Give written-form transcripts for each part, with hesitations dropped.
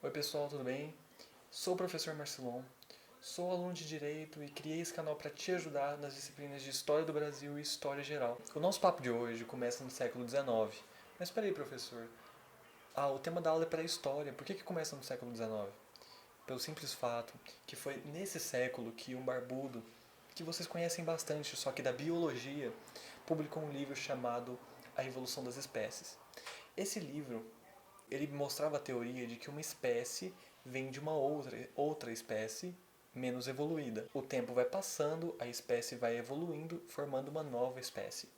Oi pessoal, tudo bem? Sou o professor Marcelon, sou aluno de Direito e criei esse canal para te ajudar nas disciplinas de História do Brasil e História Geral. O nosso papo de hoje começa no século XIX. Mas espera aí, professor. O tema da aula é pré-história. Por que começa no século XIX? Pelo simples fato que foi nesse século que um barbudo, que vocês conhecem bastante, só que da biologia, publicou um livro chamado A Evolução das Espécies. Esse livro ele mostrava a teoria de que uma espécie vem de uma outra espécie menos evoluída. O tempo vai passando, a espécie vai evoluindo, formando uma nova espécie.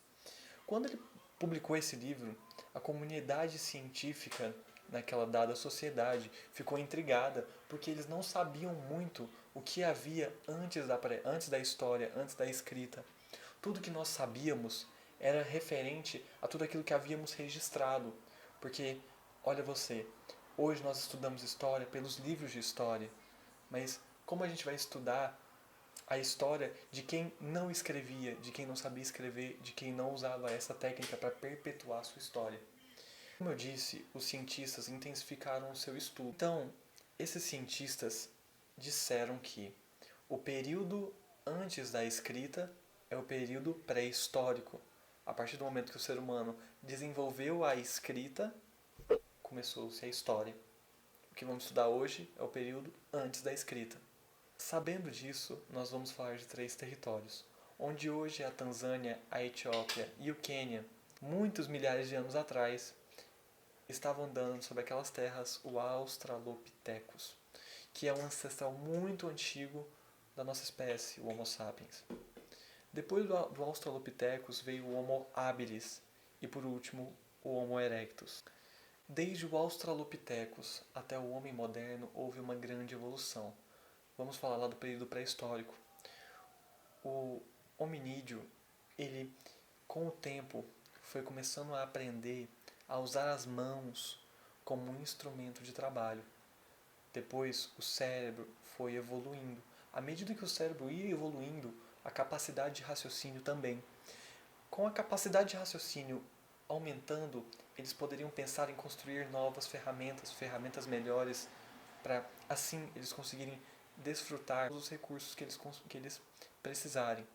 Quando ele publicou esse livro, a comunidade científica naquela dada sociedade ficou intrigada porque eles não sabiam muito o que havia antes da história, antes da escrita. Tudo que nós sabíamos era referente a tudo aquilo que havíamos registrado, porque olha você, hoje nós estudamos história pelos livros de história, mas como a gente vai estudar a história de quem não escrevia, de quem não sabia escrever, de quem não usava essa técnica para perpetuar a sua história? Como eu disse, os cientistas intensificaram o seu estudo. Então, esses cientistas disseram que o período antes da escrita é o período pré-histórico. A partir do momento que o ser humano desenvolveu a escrita, começou-se a história. O que vamos estudar hoje é o período antes da escrita. Sabendo disso, nós vamos falar de 3 territórios, onde hoje é a Tanzânia, a Etiópia e o Quênia. Muitos milhares de anos atrás, estavam andando sobre aquelas terras o Australopithecus, que é um ancestral muito antigo da nossa espécie, o Homo sapiens. Depois do Australopithecus veio o Homo habilis e, por último, o Homo erectus. Desde o Australopithecus até o homem moderno houve uma grande evolução. Vamos falar lá do período pré-histórico. O hominídeo, ele com o tempo foi começando a aprender a usar as mãos como um instrumento de trabalho. Depois o cérebro foi evoluindo. À medida que o cérebro ia evoluindo, a capacidade de raciocínio também. Com a capacidade de raciocínio aumentando, eles poderiam pensar em construir novas ferramentas, ferramentas melhores, para assim eles conseguirem desfrutar dos recursos que eles precisarem.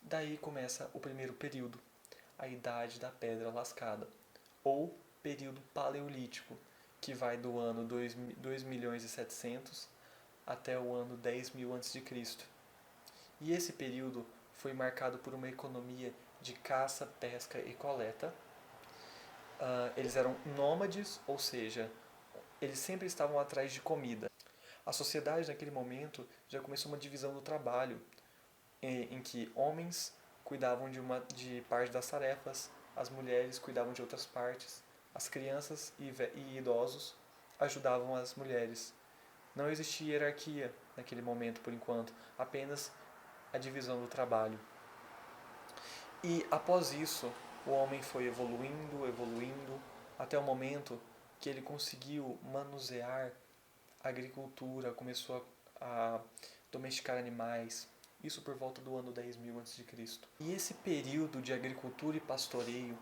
Daí começa o primeiro período, a Idade da Pedra Lascada, ou período paleolítico, que vai do ano 2.700.000 até o ano 10.000 a.C. E esse período foi marcado por uma economia de caça, pesca e coleta. Eles eram nômades, ou seja, eles sempre estavam atrás de comida. A sociedade naquele momento já começou uma divisão do trabalho, em que homens cuidavam de parte das tarefas, as mulheres cuidavam de outras partes, as crianças e idosos ajudavam as mulheres. Não existia hierarquia naquele momento, por enquanto, apenas a divisão do trabalho. E após isso, o homem foi evoluindo, evoluindo, até o momento que ele conseguiu manusear a agricultura, começou a domesticar animais, isso por volta do ano 10.000 a.C. E esse período de agricultura e pastoreio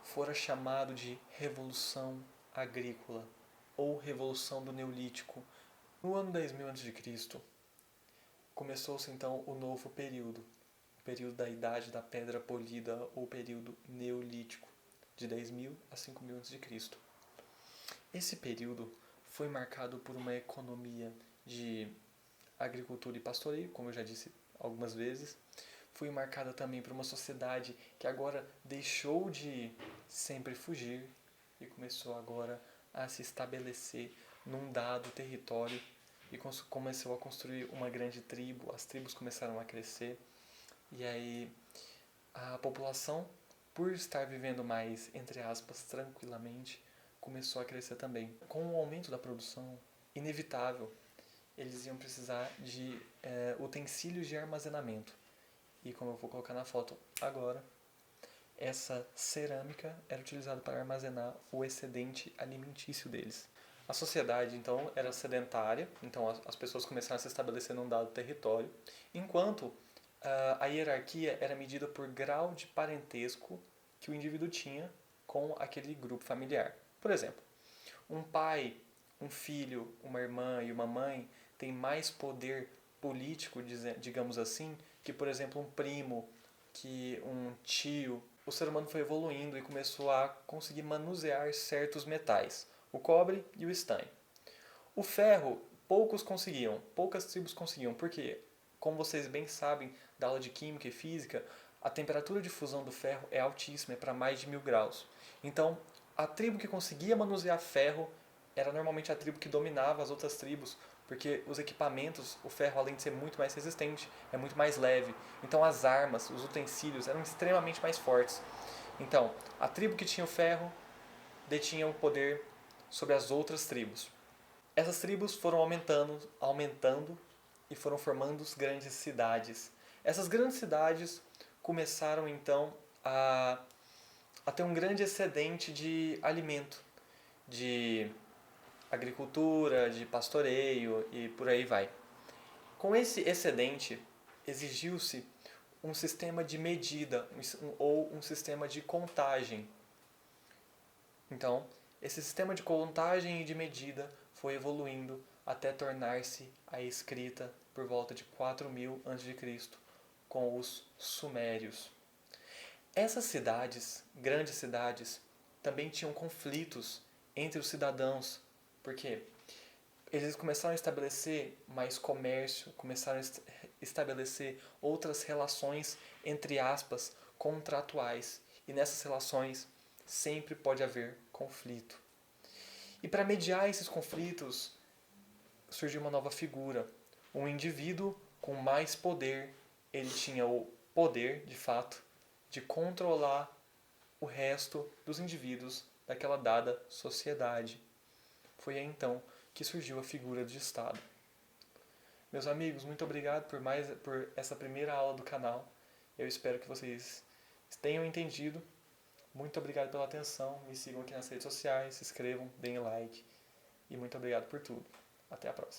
fora chamado de Revolução Agrícola, ou Revolução do Neolítico. No ano 10.000 a.C., começou-se então o novo período, o período da Idade da Pedra Polida, ou período Neolítico, de 10.000 a 5.000 a.C. Esse período foi marcado por uma economia de agricultura e pastoreio, como eu já disse algumas vezes. Foi marcada também por uma sociedade que agora deixou de sempre fugir e começou agora a se estabelecer num dado território e começou a construir uma grande tribo. As tribos começaram a crescer e aí a população, por estar vivendo mais, entre aspas, tranquilamente, começou a crescer também. Com o aumento da produção, inevitável, eles iam precisar de utensílios de armazenamento. E como eu vou colocar na foto agora, essa cerâmica era utilizada para armazenar o excedente alimentício deles. A sociedade, então, era sedentária, então as pessoas começaram a se estabelecer num dado território, enquanto a hierarquia era medida por grau de parentesco que o indivíduo tinha com aquele grupo familiar. Por exemplo, um pai um filho, uma irmã e uma mãe têm mais poder político, digamos assim, que, por exemplo, um primo, que um tio. O ser humano foi evoluindo e começou a conseguir manusear certos metais, o cobre e o estanho. O ferro, poucas tribos conseguiam, porque, como vocês bem sabem da aula de química e física, a temperatura de fusão do ferro é altíssima, é para mais de 1000 graus. Então, a tribo que conseguia manusear ferro era normalmente a tribo que dominava as outras tribos, porque os equipamentos, o ferro, além de ser muito mais resistente, é muito mais leve. Então, as armas, os utensílios eram extremamente mais fortes. Então, a tribo que tinha o ferro detinha o poder sobre as outras tribos. Essas tribos foram aumentando e foram formando grandes cidades. Essas grandes cidades começaram então a ter um grande excedente de alimento, de agricultura, de pastoreio e por aí vai. Com esse excedente, exigiu-se um sistema de medida ou um sistema de contagem. Então, esse sistema de contagem e de medida foi evoluindo até tornar-se a escrita por volta de 4000 a.C., com os sumérios. Essas cidades, grandes cidades, também tinham conflitos entre os cidadãos, porque eles começaram a estabelecer mais comércio, começaram a estabelecer outras relações, entre aspas, contratuais. E nessas relações sempre pode haver conflito. E para mediar esses conflitos, surgiu uma nova figura. Um indivíduo com mais poder, ele tinha o poder, de fato, de controlar o resto dos indivíduos daquela dada sociedade. Foi aí então que surgiu a figura de Estado. Meus amigos, muito obrigado por essa primeira aula do canal. Eu espero que vocês tenham entendido. Muito obrigado pela atenção. Me sigam aqui nas redes sociais, se inscrevam, deem like. E muito obrigado por tudo. Até a próxima.